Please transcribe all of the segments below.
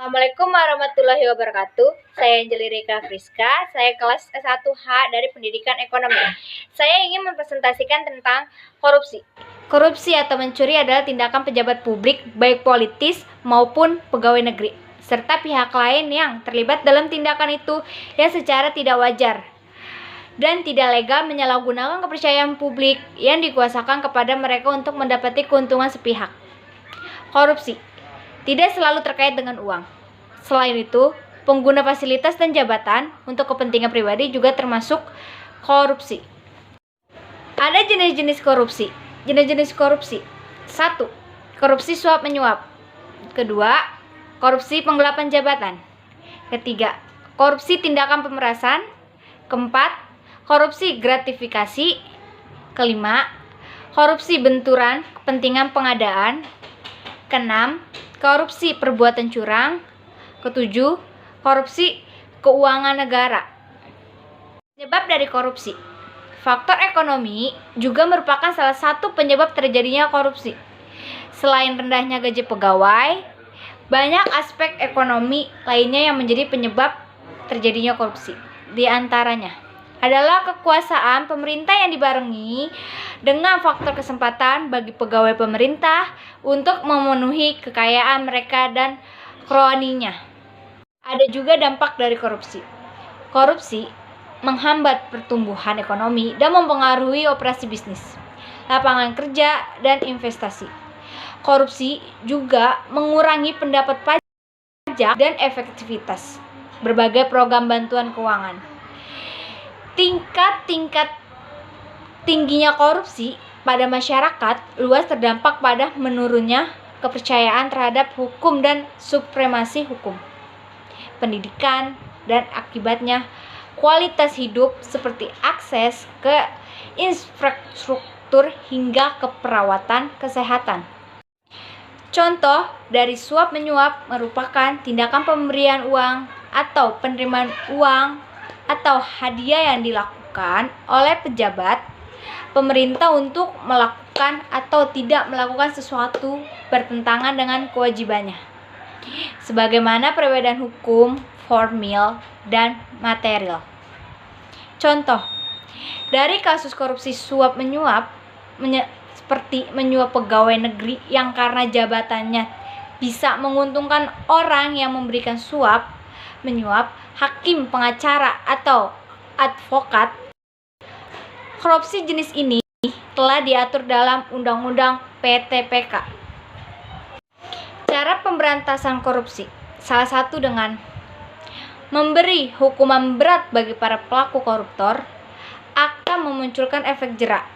Assalamualaikum warahmatullahi wabarakatuh. Saya Anjeli Rika Friska, saya kelas S1H dari Pendidikan Ekonomi. Saya ingin mempresentasikan tentang korupsi. Korupsi atau mencuri adalah tindakan pejabat publik, baik politis maupun pegawai negeri, serta pihak lain yang terlibat dalam tindakan itu yang secara tidak wajar dan tidak legal menyalahgunakan kepercayaan publik yang dikuasakan kepada mereka untuk mendapati keuntungan sepihak. Korupsi tidak selalu terkait dengan uang. Selain itu, pengguna fasilitas dan jabatan untuk kepentingan pribadi juga termasuk korupsi. Ada jenis-jenis korupsi. Jenis-jenis korupsi. 1. Korupsi suap menyuap. Kedua, korupsi penggelapan jabatan. Ketiga, korupsi tindakan pemerasan. Keempat, korupsi gratifikasi. Kelima, korupsi benturan kepentingan pengadaan. Keenam, korupsi perbuatan curang. Ketujuh, korupsi keuangan negara. Penyebab dari korupsi. Faktor ekonomi juga merupakan salah satu penyebab terjadinya korupsi. Selain rendahnya gaji pegawai, banyak aspek ekonomi lainnya yang menjadi penyebab terjadinya korupsi. Di antaranya adalah kekuasaan pemerintah yang dibarengi dengan faktor kesempatan bagi pegawai pemerintah untuk memenuhi kekayaan mereka dan kroninya. Ada juga dampak dari korupsi. Korupsi menghambat pertumbuhan ekonomi dan mempengaruhi operasi bisnis, lapangan kerja, dan investasi. Korupsi juga mengurangi pendapat pajak dan efektivitas berbagai program bantuan keuangan. Tingkat tingginya korupsi pada masyarakat luas terdampak pada menurunnya kepercayaan terhadap hukum dan supremasi hukum, pendidikan, dan akibatnya kualitas hidup seperti akses ke infrastruktur hingga keperawatan kesehatan. Contoh dari suap menyuap merupakan tindakan pemberian uang atau penerimaan uang atau hadiah yang dilakukan oleh pejabat pemerintah untuk melakukan atau tidak melakukan sesuatu bertentangan dengan kewajibannya, sebagaimana perbedaan hukum formil dan material. Contoh dari kasus korupsi suap menyuap seperti menyuap pegawai negeri yang karena jabatannya bisa menguntungkan orang yang memberikan suap menyuap, hakim, pengacara, atau advokat. Korupsi jenis ini telah diatur dalam Undang-Undang PTPK. Cara pemberantasan korupsi, salah satu dengan memberi hukuman berat bagi para pelaku koruptor akan memunculkan efek jera.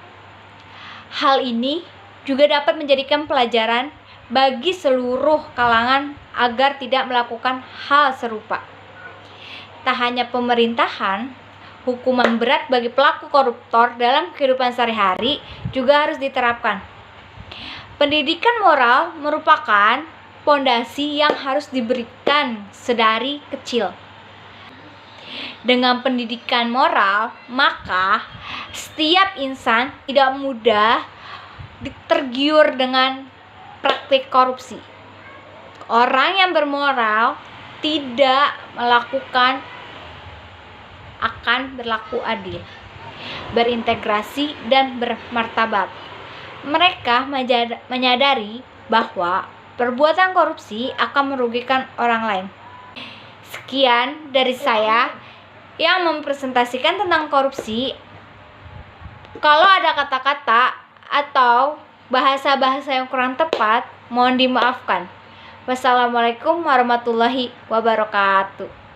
Hal ini juga dapat menjadikan pelajaran bagi seluruh kalangan agar tidak melakukan hal serupa. Tak hanya pemerintahan, hukuman berat bagi pelaku koruptor dalam kehidupan sehari-hari juga harus diterapkan. Pendidikan moral merupakan pondasi yang harus diberikan sedari kecil. Dengan pendidikan moral, maka setiap insan tidak mudah tergiur dengan praktik korupsi. Orang yang bermoral tidak melakukan akan berlaku adil, berintegrasi, dan bermartabat. Mereka menyadari bahwa perbuatan korupsi akan merugikan orang lain. Sekian dari saya yang mempresentasikan tentang korupsi. Kalau ada kata-kata atau bahasa-bahasa yang kurang tepat, mohon dimaafkan. Wassalamualaikum warahmatullahi wabarakatuh.